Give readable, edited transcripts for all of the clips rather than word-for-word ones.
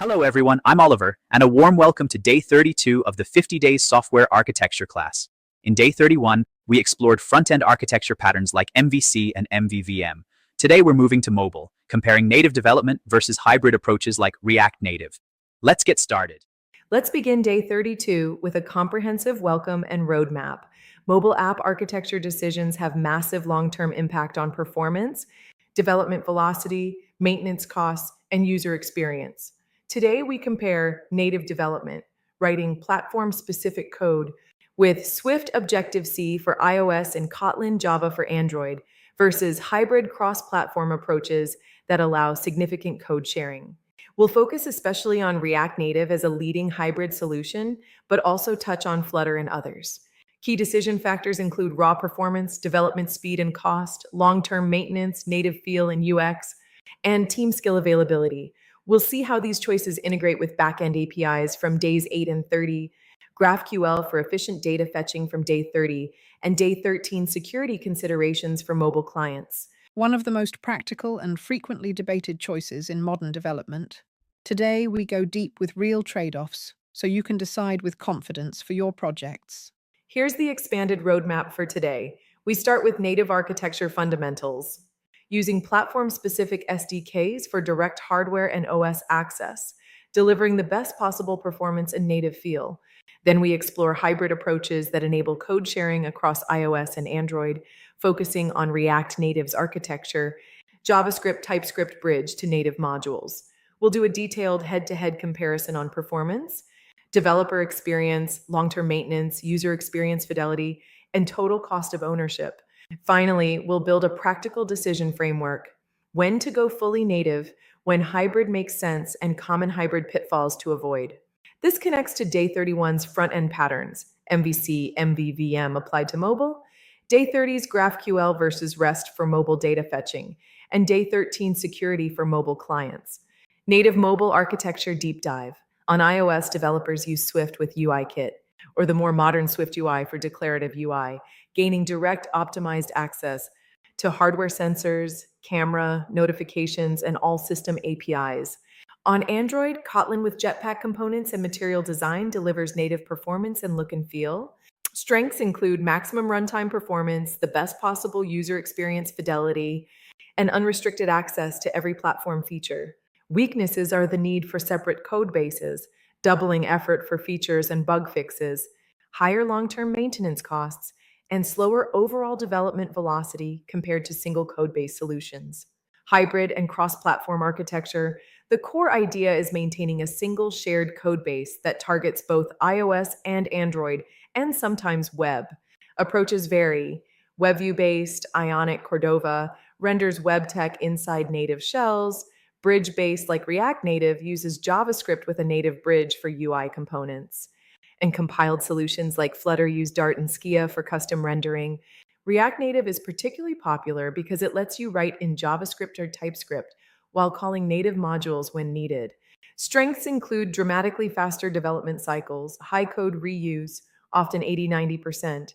Hello everyone, I'm Oliver, and a warm welcome to day 32 of the 50 Days Software Architecture class. In day 31, we explored front-end architecture patterns like MVC and MVVM. Today we're moving to mobile, comparing native development versus hybrid approaches like React Native. Let's get started. Let's begin day 32 with a comprehensive welcome and roadmap. Mobile app architecture decisions have massive long-term impact on performance, development velocity, maintenance costs, and user experience. Today, we compare native development, writing platform-specific code, with Swift Objective-C for iOS and Kotlin Java for Android, versus hybrid cross-platform approaches that allow significant code sharing. We'll focus especially on React Native as a leading hybrid solution, but also touch on Flutter and others. Key decision factors include raw performance, development speed and cost, long-term maintenance, native feel and UX, and team skill availability. We'll see how these choices integrate with backend APIs from days 8 and 30, GraphQL for efficient data fetching from day 30, and day 13 security considerations for mobile clients. One of the most practical and frequently debated choices in modern development. Today, we go deep with real trade-offs, so you can decide with confidence for your projects. Here's the expanded roadmap for today. We start with native architecture fundamentals, using platform-specific SDKs for direct hardware and OS access, delivering the best possible performance and native feel. Then we explore hybrid approaches that enable code sharing across iOS and Android, focusing on React Native's architecture, JavaScript TypeScript bridge to native modules. We'll do a detailed head-to-head comparison on performance, developer experience, long-term maintenance, user experience fidelity, and total cost of ownership. Finally, we'll build a practical decision framework: when to go fully native, when hybrid makes sense, and common hybrid pitfalls to avoid. This connects to day 31's front-end patterns, MVC, MVVM applied to mobile, day 30's GraphQL versus REST for mobile data fetching, and day 13 security for mobile clients. Native mobile architecture deep dive. On iOS, developers use Swift with UIKit, or the more modern Swift UI for declarative UI, gaining direct optimized access to hardware sensors, camera, notifications, and all system APIs. On Android, Kotlin with Jetpack components and material design delivers native performance and look and feel. Strengths include maximum runtime performance, the best possible user experience fidelity, and unrestricted access to every platform feature. Weaknesses are the need for separate code bases, doubling effort for features and bug fixes, higher long-term maintenance costs, and slower overall development velocity compared to single code-based solutions. Hybrid and cross-platform architecture. The core idea is maintaining a single shared code base that targets both iOS and Android, and sometimes web. Approaches vary. WebView-based, Ionic Cordova, renders web tech inside native shells. Bridge-based, like React Native, uses JavaScript with a native bridge for UI components. And compiled solutions like Flutter use Dart and Skia for custom rendering. React Native is particularly popular because it lets you write in JavaScript or TypeScript while calling native modules when needed. Strengths include dramatically faster development cycles, high code reuse, often 80-90%,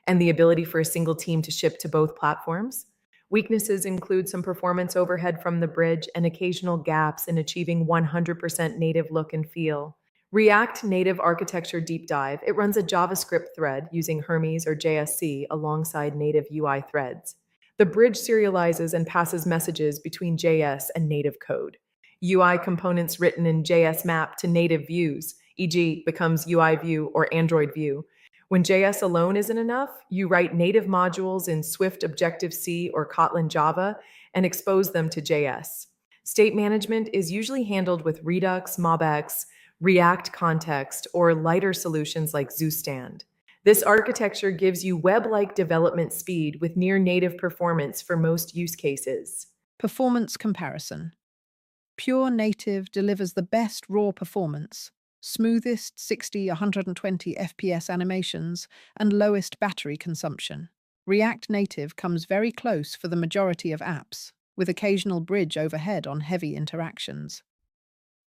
and the ability for a single team to ship to both platforms. Weaknesses include some performance overhead from the bridge and occasional gaps in achieving 100% native look and feel. React Native architecture deep dive. It runs a JavaScript thread using Hermes or JSC alongside native UI threads. The bridge serializes and passes messages between JS and native code. UI components written in JS map to native views, e.g., becomes UI view or Android view. When JS alone isn't enough, you write native modules in Swift Objective-C or Kotlin Java and expose them to JS. State management is usually handled with Redux, MobX, React Context, or lighter solutions like ZooStand. This architecture gives you web-like development speed with near-native performance for most use cases. Performance comparison. Pure native delivers the best raw performance, smoothest 60-120 FPS animations, and lowest battery consumption. React Native comes very close for the majority of apps, with occasional bridge overhead on heavy interactions.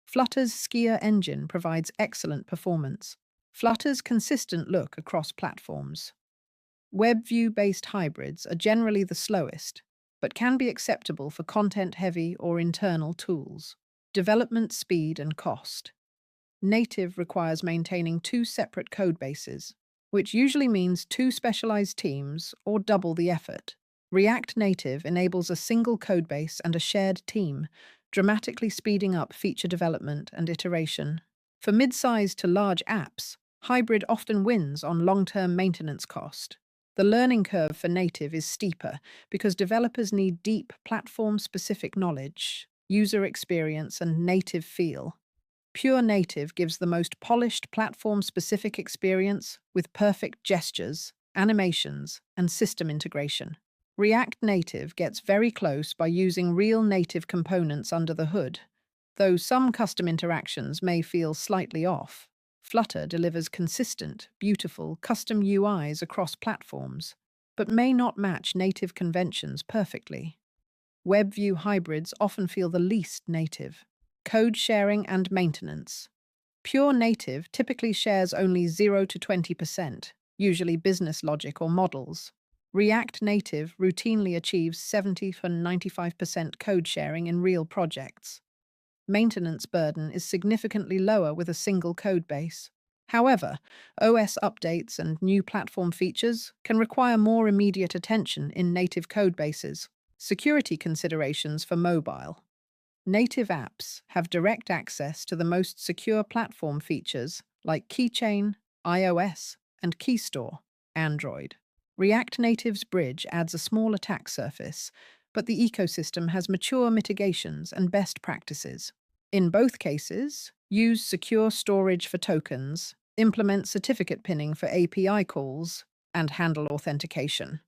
Flutter's Skia engine provides excellent performance. Flutter's consistent look across platforms. WebView-based hybrids are generally the slowest, but can be acceptable for content-heavy or internal tools. Development speed and cost. Native requires maintaining two separate code bases, which usually means two specialized teams or double the effort. React Native enables a single codebase and a shared team, dramatically speeding up feature development and iteration. For mid-sized to large apps, hybrid often wins on long-term maintenance cost. The learning curve for native is steeper because developers need deep platform-specific knowledge, user experience, and native feel. Pure Native gives the most polished platform-specific experience with perfect gestures, animations, and system integration. React Native gets very close by using real native components under the hood, though some custom interactions may feel slightly off. Flutter delivers consistent, beautiful, custom UIs across platforms, but may not match native conventions perfectly. WebView hybrids often feel the least native. Code sharing and maintenance. Pure Native typically shares only 0 to 20%, usually business logic or models. React Native routinely achieves 70 to 95% code sharing in real projects. Maintenance burden is significantly lower with a single code base. However, OS updates and new platform features can require more immediate attention in native code bases. Security considerations for mobile. Native apps have direct access to the most secure platform features like Keychain, iOS, and Keystore, Android. React Native's bridge adds a small attack surface, but the ecosystem has mature mitigations and best practices. In both cases, use secure storage for tokens, implement certificate pinning for API calls, and handle authentication.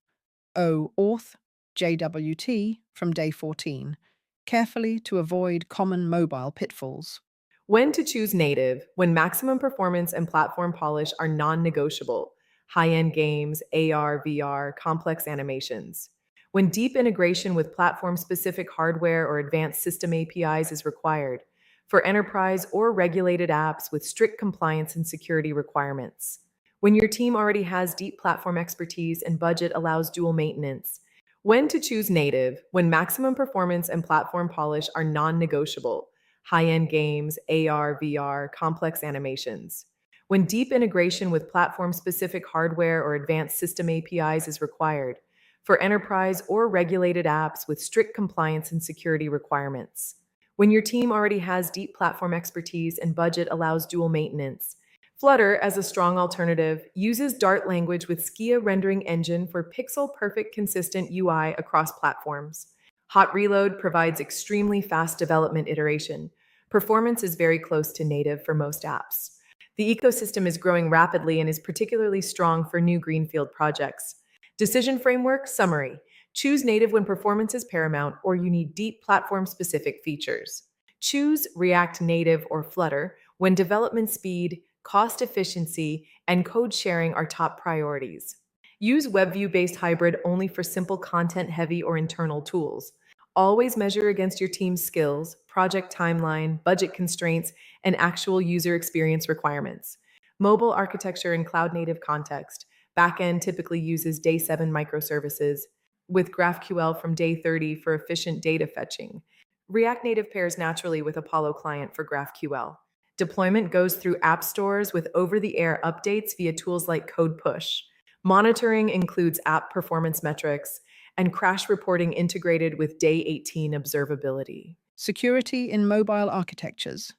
OAuth, JWT from day 14, carefully to avoid common mobile pitfalls. When to choose native, when maximum performance and platform polish are non-negotiable. High-end games, AR, VR, complex animations. When deep integration with platform-specific hardware or advanced system APIs is required. For enterprise or regulated apps with strict compliance and security requirements. When your team already has deep platform expertise and budget allows dual maintenance. When to choose native, when maximum performance and platform polish are non-negotiable. High-end games, AR, VR, complex animations. When deep integration with platform-specific hardware or advanced system APIs is required. For enterprise or regulated apps with strict compliance and security requirements. When your team already has deep platform expertise and budget allows dual maintenance. Flutter, as a strong alternative, uses Dart language with Skia rendering engine for pixel-perfect consistent UI across platforms. Hot Reload provides extremely fast development iteration. Performance is very close to native for most apps. The ecosystem is growing rapidly and is particularly strong for new greenfield projects. Decision framework summary. Choose native when performance is paramount or you need deep platform-specific features. Choose React Native or Flutter when development speed, cost efficiency, and code sharing are top priorities. Use WebView-based hybrid only for simple content-heavy or internal tools. Always measure against your team's skills, project timeline, budget constraints, and actual user experience requirements. Mobile architecture and cloud-native context. Backend typically uses day 7 microservices, with GraphQL from day 30 for efficient data fetching. React Native pairs naturally with Apollo Client for GraphQL. Deployment goes through app stores with over-the-air updates via tools like Code Push. Monitoring includes app performance metrics, and crash reporting integrated with day 18 observability. Security in mobile architectures.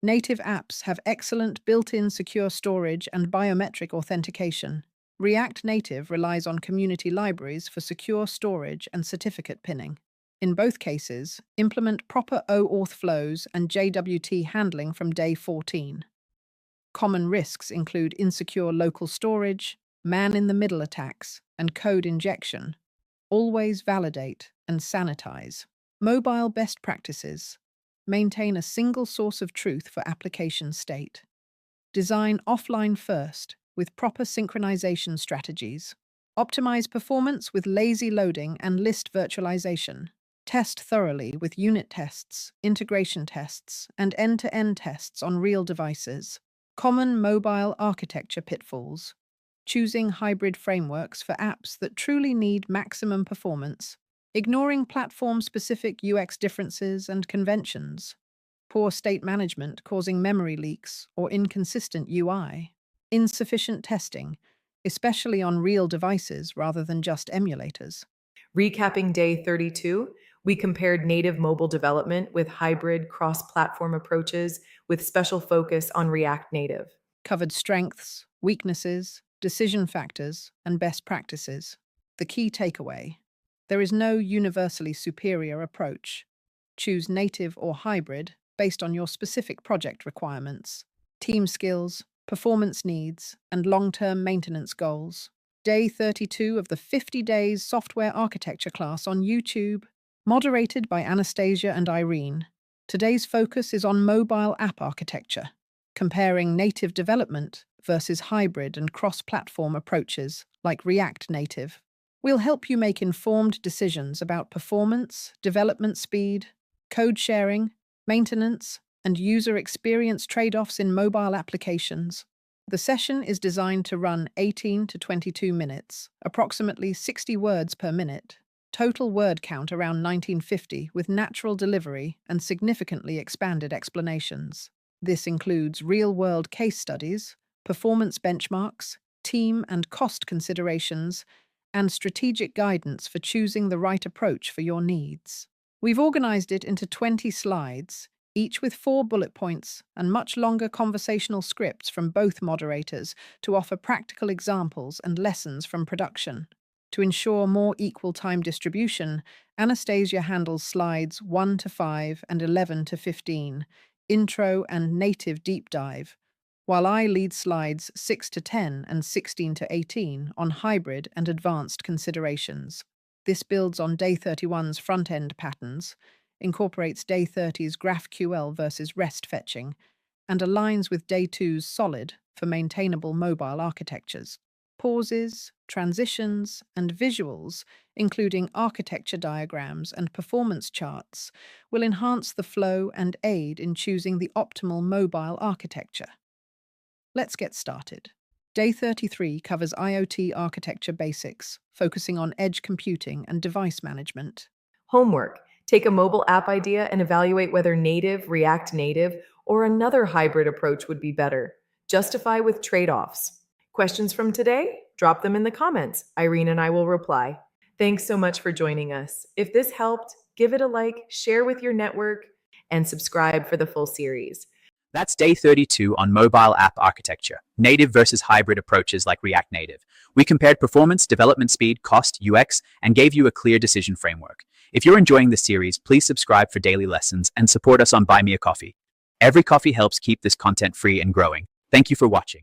Native apps have excellent built-in secure storage and biometric authentication. React Native relies on community libraries for secure storage and certificate pinning. In both cases, implement proper OAuth flows and JWT handling from day 14. Common risks include insecure local storage, man-in-the-middle attacks, and code injection. Always validate and sanitize. Mobile best practices. Maintain a single source of truth for application state. Design offline first with proper synchronization strategies. Optimize performance with lazy loading and list virtualization. Test thoroughly with unit tests, integration tests, and end-to-end tests on real devices. Common mobile architecture pitfalls. Choosing hybrid frameworks for apps that truly need maximum performance. Ignoring platform-specific UX differences and conventions. poor state management causing memory leaks or inconsistent UI, insufficient testing, especially on real devices rather than just emulators. Recapping day 32, we compared native mobile development with hybrid cross-platform approaches with special focus on React Native. Covered strengths, weaknesses, decision factors, and best practices. The key takeaway: there is no universally superior approach. Choose native or hybrid based on your specific project requirements, team skills, performance needs, and long-term maintenance goals. Day 32 of the 50 Days Software Architecture class on YouTube, moderated by Anastasia and Irene. Today's focus is on mobile app architecture, comparing native development versus hybrid and cross-platform approaches like React Native. We'll help you make informed decisions about performance, development speed, code sharing, maintenance, and user experience trade-offs in mobile applications. The session is designed to run 18 to 22 minutes, approximately 60 words per minute. Total word count around 1950 with natural delivery and significantly expanded explanations. This includes real-world case studies, performance benchmarks, team and cost considerations, and strategic guidance for choosing the right approach for your needs. We've organized it into 20 slides, each with 4 bullet points and much longer conversational scripts from both moderators to offer practical examples and lessons from production. To ensure more equal time distribution, Anastasia handles slides 1 to 5 and 11 to 15, intro and native deep dive, while I lead slides 6 to 10 and 16 to 18 on hybrid and advanced considerations. This builds on Day 31's front-end patterns, incorporates Day 30's GraphQL versus REST fetching, and aligns with Day 2's Solid for maintainable mobile architectures. Pauses, transitions, and visuals, including architecture diagrams and performance charts, will enhance the flow and aid in choosing the optimal mobile architecture. Let's get started. Day 33 covers IoT architecture basics, focusing on edge computing and device management. Homework: take a mobile app idea and evaluate whether native, React Native, or another hybrid approach would be better. Justify with trade-offs. Questions from today? Drop them in the comments. Irene and I will reply. Thanks so much for joining us. If this helped, give it a like, share with your network, and subscribe for the full series. That's day 32 on mobile app architecture, native versus hybrid approaches like React Native. We compared performance, development speed, cost, UX, and gave you a clear decision framework. If you're enjoying this series, please subscribe for daily lessons and support us on Buy Me a Coffee. Every coffee helps keep this content free and growing. Thank you for watching.